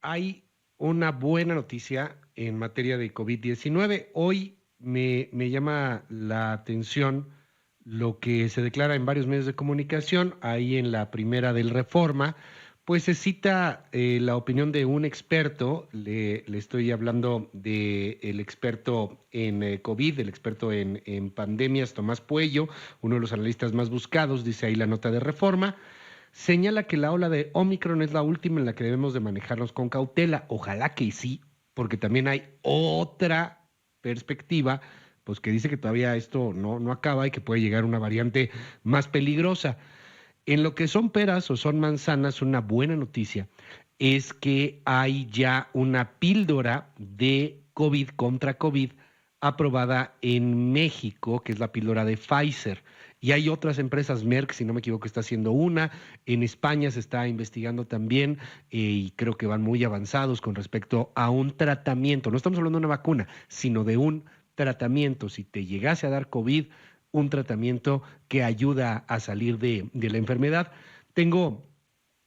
hay una buena noticia en materia de COVID-19. Hoy me llama la atención lo que se declara en varios medios de comunicación, ahí en la primera del Reforma, pues se cita la opinión de un experto, le estoy hablando del experto en COVID, el experto en pandemias, Tomás Puello, uno de los analistas más buscados, dice ahí la nota de Reforma. Señala que la ola de Omicron es la última en la que debemos de manejarnos con cautela. Ojalá que sí, porque también hay otra perspectiva, pues que dice que todavía esto no acaba y que puede llegar una variante más peligrosa. En lo que son peras o son manzanas, una buena noticia es que hay ya una píldora de COVID contra COVID aprobada en México, que es la píldora de Pfizer. Y hay otras empresas, Merck, si no me equivoco, está haciendo una. En España se está investigando también y creo que van muy avanzados con respecto a un tratamiento. No estamos hablando de una vacuna, sino de un tratamiento. Si te llegase a dar COVID, un tratamiento que ayuda a salir de la enfermedad. Tengo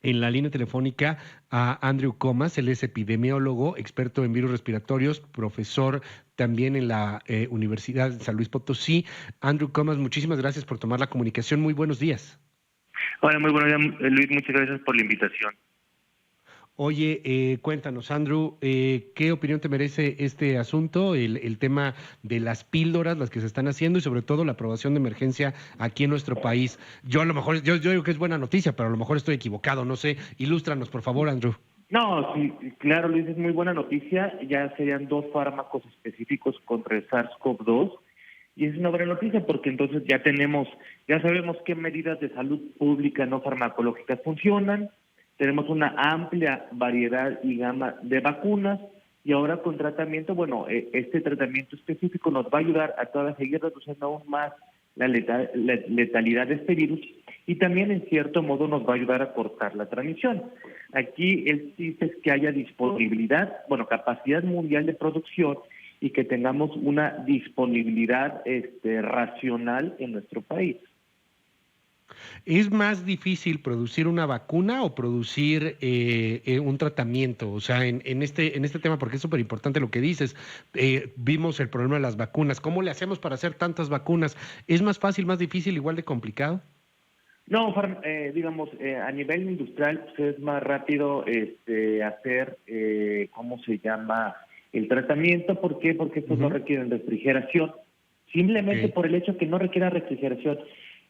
en la línea telefónica a Andrew Comas, él es epidemiólogo, experto en virus respiratorios, profesor también en la Universidad de San Luis Potosí. Andrew Comas, muchísimas gracias por tomar la comunicación. Muy buenos días. Hola, muy buenos días, Luis. Muchas gracias por la invitación. Oye, cuéntanos, Andrew, ¿qué opinión te merece este asunto, el tema de las píldoras, las que se están haciendo y sobre todo la aprobación de emergencia aquí en nuestro país? Yo a lo mejor, yo digo que es buena noticia, pero a lo mejor estoy equivocado, no sé. Ilústranos, por favor, Andrew. No, sí, claro, Luis, es muy buena noticia. Ya serían 2 fármacos específicos contra el SARS-CoV-2 y es una buena noticia porque entonces ya sabemos qué medidas de salud pública no farmacológicas funcionan. Tenemos una amplia variedad y gama de vacunas y ahora con tratamiento, este tratamiento específico nos va a ayudar a seguir reduciendo aún más la letalidad de este virus y también en cierto modo nos va a ayudar a cortar la transmisión. Aquí el chiste es que haya disponibilidad, capacidad mundial de producción y que tengamos una disponibilidad racional en nuestro país. ¿Es más difícil producir una vacuna o producir un tratamiento? O sea, en este tema, porque es súper importante lo que dices, vimos el problema de las vacunas. ¿Cómo le hacemos para hacer tantas vacunas? ¿Es más fácil, más difícil, igual de complicado? No, a nivel industrial pues es más rápido hacer, ¿cómo se llama? El tratamiento. ¿Por qué? Porque estos no requieren refrigeración. Simplemente por el hecho que no requiera refrigeración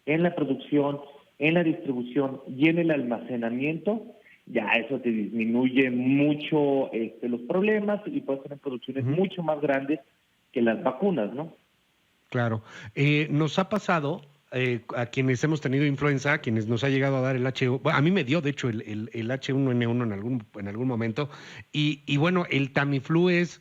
en la producción, en la distribución y en el almacenamiento, ya eso te disminuye mucho los problemas y puedes tener producciones mucho más grandes que las vacunas, ¿no? Claro. Nos ha pasado a quienes hemos tenido influenza, a quienes nos ha llegado a dar el H1, bueno, a mí me dio de hecho el H1N1 en algún momento, y bueno, el Tamiflu es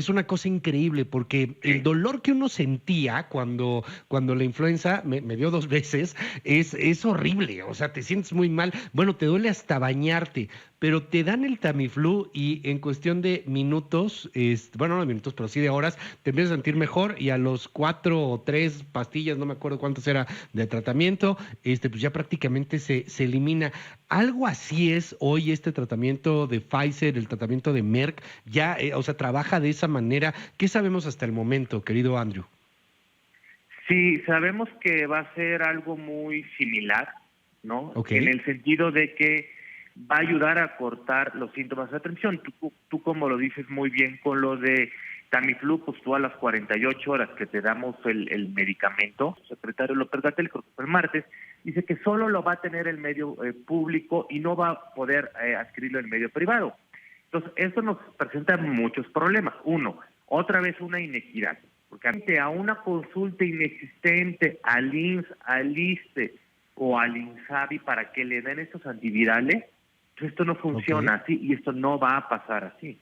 una cosa increíble porque el dolor que uno sentía cuando la influenza me dio 2 veces es horrible, o sea, te sientes muy mal, bueno, te duele hasta bañarte, pero te dan el Tamiflu y en cuestión de minutos, bueno, no de minutos, pero sí de horas, te empiezas a sentir mejor y a los 4 o 3 pastillas, no me acuerdo cuántas era de tratamiento, pues ya prácticamente se elimina. Algo así es hoy este tratamiento de Pfizer, el tratamiento de Merck, ya, o sea, trabaja de esa manera. ¿Qué sabemos hasta el momento, querido Andrew? Sí, sabemos que va a ser algo muy similar, ¿no? Ok. En el sentido de que va a ayudar a cortar los síntomas de transmisión. Tú como lo dices muy bien con lo de Tamiflu, pues tú a las 48 horas que te damos el medicamento, el secretario López-Gatell, creo que fue el martes, dice que solo lo va a tener el medio público y no va a poder adquirirlo en el medio privado. Entonces, esto nos presenta muchos problemas. Uno, otra vez una inequidad, porque ante a una consulta inexistente al IMSS, al ISSSTE o al INSABI para que le den estos antivirales, pues esto no funciona así y esto no va a pasar así.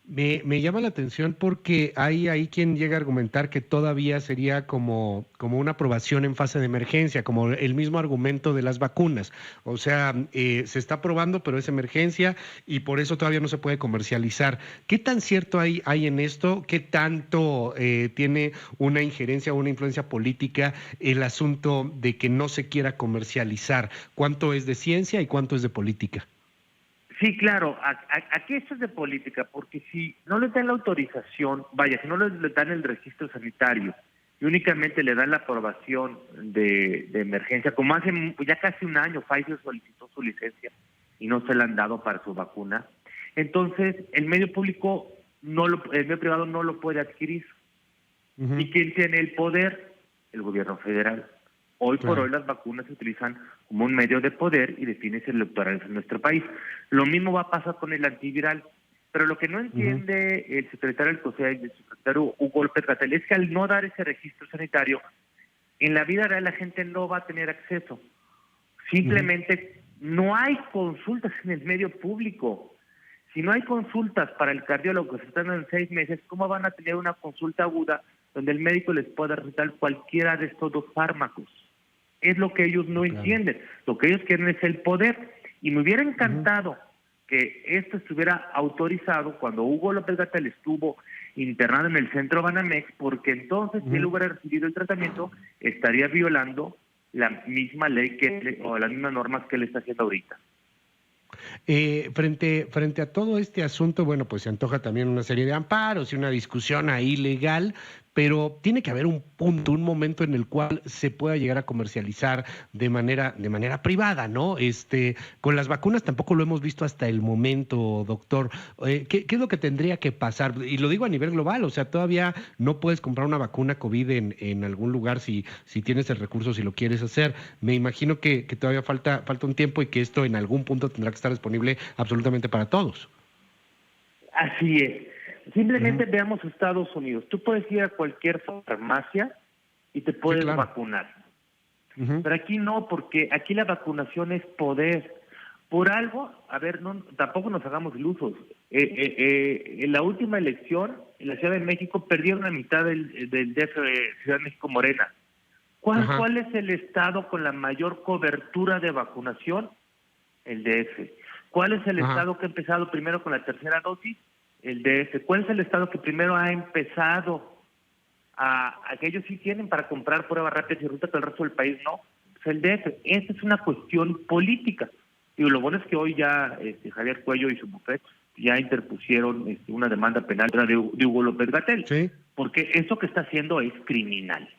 Me llama la atención porque hay ahí quien llega a argumentar que todavía sería como una aprobación en fase de emergencia, como el mismo argumento de las vacunas. O sea, se está aprobando, pero es emergencia y por eso todavía no se puede comercializar. ¿Qué tan cierto hay en esto? ¿Qué tanto tiene una injerencia o una influencia política el asunto de que no se quiera comercializar? ¿Cuánto es de ciencia y cuánto es de política? Sí, claro, aquí esto es de política, porque si no les dan la autorización, vaya, si no les dan el registro sanitario y únicamente le dan la aprobación de emergencia, como hace ya casi un año Pfizer solicitó su licencia y no se la han dado para su vacuna, entonces el medio público, el medio privado no lo puede adquirir. Ujú. ¿Y quién tiene el poder? El gobierno federal. Hoy por Claro. hoy las vacunas se utilizan como un medio de poder y de fines electorales en nuestro país. Lo mismo va a pasar con el antiviral. Pero lo que no Ujú. entiende el secretario del COSEA y el secretario Hugo López Gatell es que al no dar ese registro sanitario, en la vida real la gente no va a tener acceso. Ujú. Simplemente no hay consultas en el medio público. Si no hay consultas para el cardiólogo que se están en 6 meses, ¿cómo van a tener una consulta aguda donde el médico les pueda recetar cualquiera de estos dos fármacos? Es lo que ellos no Claro. entienden. Lo que ellos quieren es el poder. Y me hubiera Ujú. encantado que esto estuviera autorizado cuando Hugo López Gatell estuvo internado en el centro Banamex, porque entonces si él Ujú. hubiera recibido el tratamiento, estaría violando la misma ley o las mismas normas que él está haciendo ahorita. Frente a todo este asunto, bueno, pues se antoja también una serie de amparos y una discusión ahí legal, pero tiene que haber un punto, un momento en el cual se pueda llegar a comercializar de manera privada, ¿no? Con las vacunas tampoco lo hemos visto hasta el momento, doctor. ¿Qué es lo que tendría que pasar? Y lo digo a nivel global, o sea, todavía no puedes comprar una vacuna COVID en algún lugar si tienes el recurso, si lo quieres hacer. Me imagino que todavía falta un tiempo y que esto en algún punto tendrá que estar disponible absolutamente para todos. Así es. Ujú. Simplemente veamos Estados Unidos. Tú puedes ir a cualquier farmacia y te Sí, puedes claro. vacunar. Ujú. Pero aquí no, porque aquí la vacunación es poder. Por algo, a ver, no, tampoco nos hagamos ilusos. En la última elección, en la Ciudad de México, perdieron la mitad del DF de Ciudad de México Morena. Ajá. ¿Cuál es el estado con la mayor cobertura de vacunación? El DF. ¿Cuál es el Ajá. estado que ha empezado primero con la tercera dosis? El DF. ¿Cuál es el estado que primero ha empezado a que ellos sí tienen para comprar pruebas rápidas y ruta que el resto del país no? Es el DF. Esta es una cuestión política. Y lo bueno es que hoy ya Javier Cuello y su bufete ya interpusieron una demanda penal de Hugo López Gatell, Sí. porque eso que está haciendo es criminal.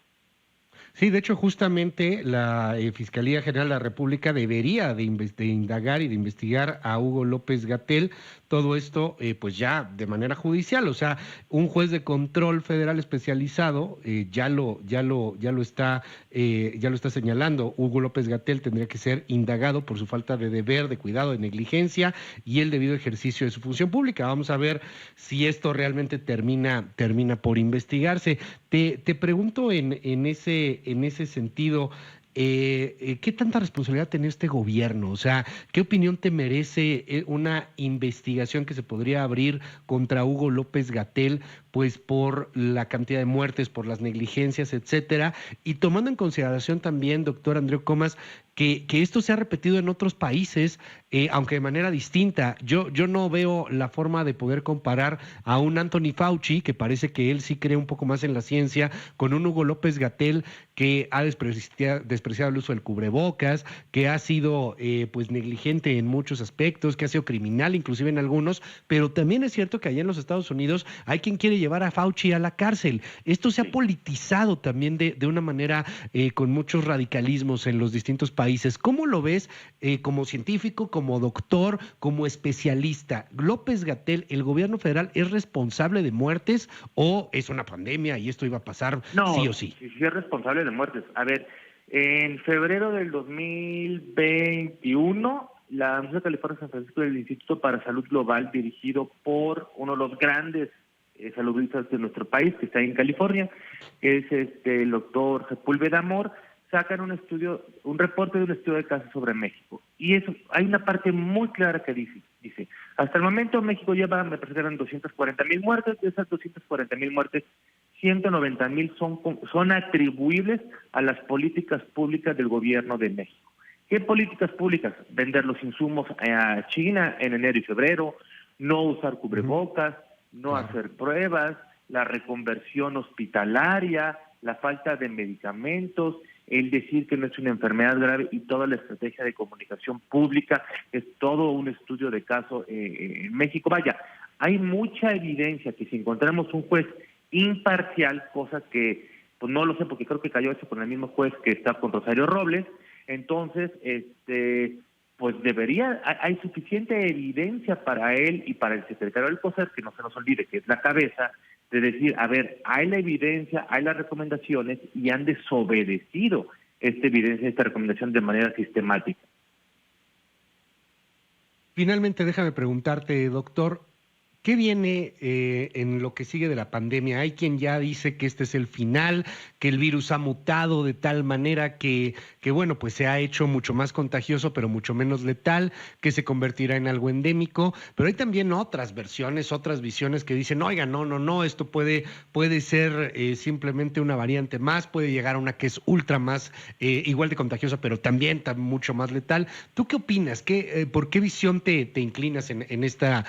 Sí, de hecho, justamente la Fiscalía General de la República debería de indagar y de investigar a Hugo López Gatell, todo esto pues ya de manera judicial, o sea, un juez de control federal especializado ya lo está señalando. Hugo López Gatell tendría que ser indagado por su falta de deber, de cuidado, de negligencia y el debido ejercicio de su función pública. Vamos a ver si esto realmente termina por investigarse. Te pregunto en ese sentido, ¿qué tanta responsabilidad tiene este gobierno? O sea, ¿qué opinión te merece una investigación que se podría abrir contra Hugo López Gatell, pues por la cantidad de muertes, por las negligencias, etcétera? Y tomando en consideración también, doctor Andreu Comas, que esto se ha repetido en otros países, aunque de manera distinta. Yo no veo la forma de poder comparar a un Anthony Fauci, que parece que él sí cree un poco más en la ciencia, con un Hugo López Gatell que ha despreciado el uso del cubrebocas, que ha sido pues negligente en muchos aspectos, que ha sido criminal inclusive en algunos, pero también es cierto que allá en los Estados Unidos hay quien quiere llevar a Fauci a la cárcel. Esto se ha Sí. politizado también de una manera con muchos radicalismos en los distintos países. ¿Cómo lo ves como científico, como doctor, como especialista? ¿López Gatell, el gobierno federal, es responsable de muertes o es una pandemia y esto iba a pasar sí o No, sí? sí, sí es responsable de muertes. A ver, en febrero del 2021, la Universidad de California San Francisco del Instituto para Salud Global, dirigido por uno de los grandes saludistas de nuestro país, que está en California, que es el doctor Sepúlveda Amor, sacan un reporte de un estudio de casos sobre México. Y eso, hay una parte muy clara que dice, hasta el momento México lleva, me parece que eran 240,000 muertes, de esas 240,000 muertes, 190,000 son atribuibles a las políticas públicas del gobierno de México. ¿Qué políticas públicas? Vender los insumos a China en enero y febrero, no usar Ujú. cubrebocas, no Claro. hacer pruebas, la reconversión hospitalaria, la falta de medicamentos el decir que no es una enfermedad grave y toda la estrategia de comunicación pública, es todo un estudio de caso en México. Vaya, hay mucha evidencia que si encontramos un juez imparcial, cosa que pues no lo sé porque creo que cayó eso con el mismo juez que está con Rosario Robles, entonces pues hay suficiente evidencia para él y para el secretario del Poder, que no se nos olvide que es la cabeza, de decir, a ver, hay la evidencia, hay las recomendaciones y han desobedecido esta evidencia, esta recomendación de manera sistemática. Finalmente, déjame preguntarte, doctor, ¿qué viene en lo que sigue de la pandemia? Hay quien ya dice que este es el final, que el virus ha mutado de tal manera que bueno, pues se ha hecho mucho más contagioso, pero mucho menos letal, que se convertirá en algo endémico. Pero hay también otras versiones, otras visiones que dicen, oiga, no, esto puede ser simplemente una variante más, puede llegar a una que es ultra más, igual de contagiosa, pero también mucho más letal. ¿Tú qué opinas? ¿Por qué visión te inclinas en esta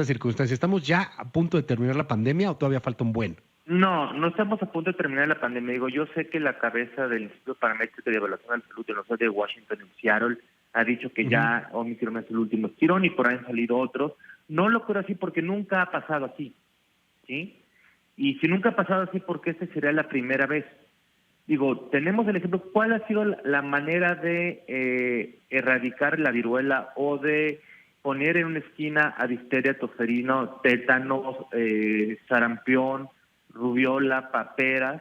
circunstancia? ¿Estamos ya a punto de terminar la pandemia o todavía falta un buen? No estamos a punto de terminar la pandemia. Digo, yo sé que la cabeza del Instituto Paramétrico de Evaluación de la Salud de la Universidad de Washington en Seattle ha dicho que ya Omicron es el último estirón y por ahí han salido otros. No lo creo así porque nunca ha pasado así, ¿sí? Y si nunca ha pasado así, ¿por qué esta sería la primera vez? Digo, tenemos el ejemplo, ¿cuál ha sido la manera de erradicar la viruela o de poner en una esquina a difteria, tosferino, tétanos, sarampión, rubiola, paperas,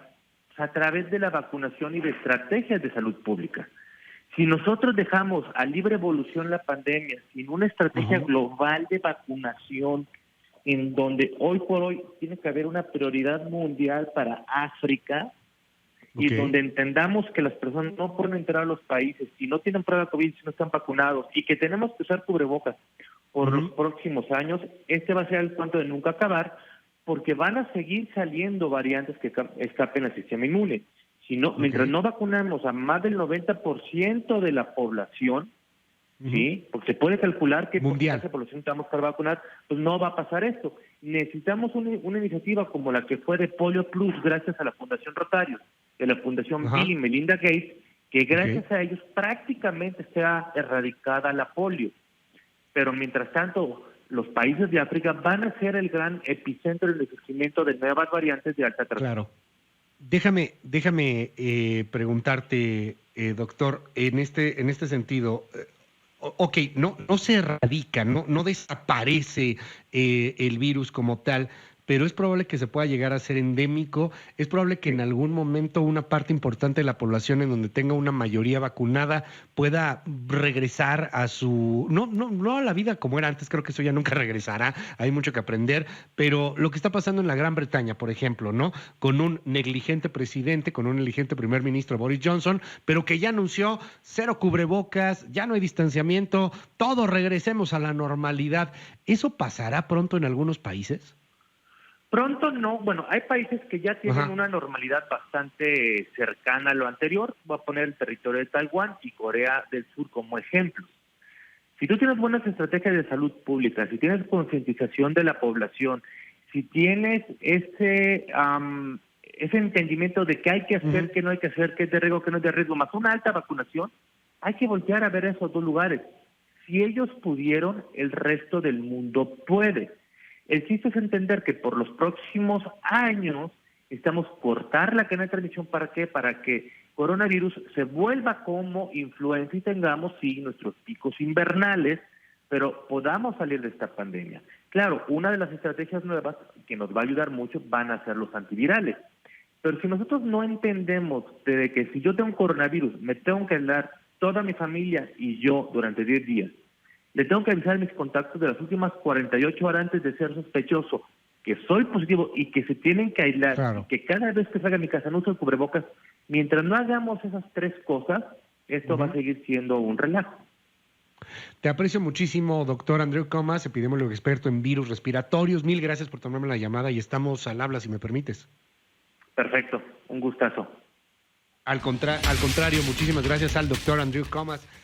a través de la vacunación y de estrategias de salud pública? Si nosotros dejamos a libre evolución la pandemia sin una estrategia global de vacunación, en donde hoy por hoy tiene que haber una prioridad mundial para África, y donde entendamos que las personas no pueden entrar a los países si no tienen prueba de COVID, si no están vacunados, y que tenemos que usar cubrebocas por los próximos años, este va a ser el cuento de nunca acabar, porque van a seguir saliendo variantes que escapen al sistema inmune. Si no, mientras no vacunamos a más del 90% de la población, ¿sí? Porque se puede calcular que por esa población estamos para vacunar, pues no va a pasar esto. Necesitamos una iniciativa como la que fue de Polio Plus, gracias a la Fundación Rotarios, de la Fundación Bill y Melinda Gates, que gracias a ellos prácticamente se ha erradicada la polio. Pero mientras tanto, los países de África van a ser el gran epicentro del surgimiento de nuevas variantes de alta transmisión. Claro. Déjame preguntarte, doctor, en este sentido, ok, no se erradica, no desaparece el virus como tal, pero es probable que se pueda llegar a ser endémico. Es probable que en algún momento una parte importante de la población en donde tenga una mayoría vacunada pueda regresar a su... No a la vida como era antes, creo que eso ya nunca regresará, hay mucho que aprender, pero lo que está pasando en la Gran Bretaña, por ejemplo, ¿no? Con un negligente presidente, con un negligente primer ministro, Boris Johnson, pero que ya anunció 0 cubrebocas, ya no hay distanciamiento, todos regresemos a la normalidad. ¿Eso pasará pronto en algunos países? Pronto no, bueno, hay países que ya tienen una normalidad bastante cercana a lo anterior. Voy a poner el territorio de Taiwán y Corea del Sur como ejemplos. Si tú tienes buenas estrategias de salud pública, si tienes concientización de la población, si tienes ese entendimiento de qué hay que hacer, qué no hay que hacer, qué es de riesgo, qué no es de riesgo, más una alta vacunación, hay que voltear a ver esos dos lugares. Si ellos pudieron, el resto del mundo puede. El chiste es entender que por los próximos años necesitamos cortar la cadena de transmisión. ¿Para qué? Para que coronavirus se vuelva como influenza y tengamos, sí, nuestros picos invernales, pero podamos salir de esta pandemia. Claro, una de las estrategias nuevas que nos va a ayudar mucho van a ser los antivirales. Pero si nosotros no entendemos de que si yo tengo un coronavirus, me tengo que aislar toda mi familia y yo durante 10 días, le tengo que avisar a mis contactos de las últimas 48 horas antes de ser sospechoso que soy positivo y que se tienen que aislar, y que cada vez que salga a mi casa no use el cubrebocas. Mientras no hagamos esas 3 cosas, esto va a seguir siendo un relajo. Te aprecio muchísimo, doctor Andreu Comas, epidemiólogo experto en virus respiratorios. Mil gracias por tomarme la llamada y estamos al habla, si me permites. Perfecto, un gustazo. Al contrario, muchísimas gracias al doctor Andreu Comas.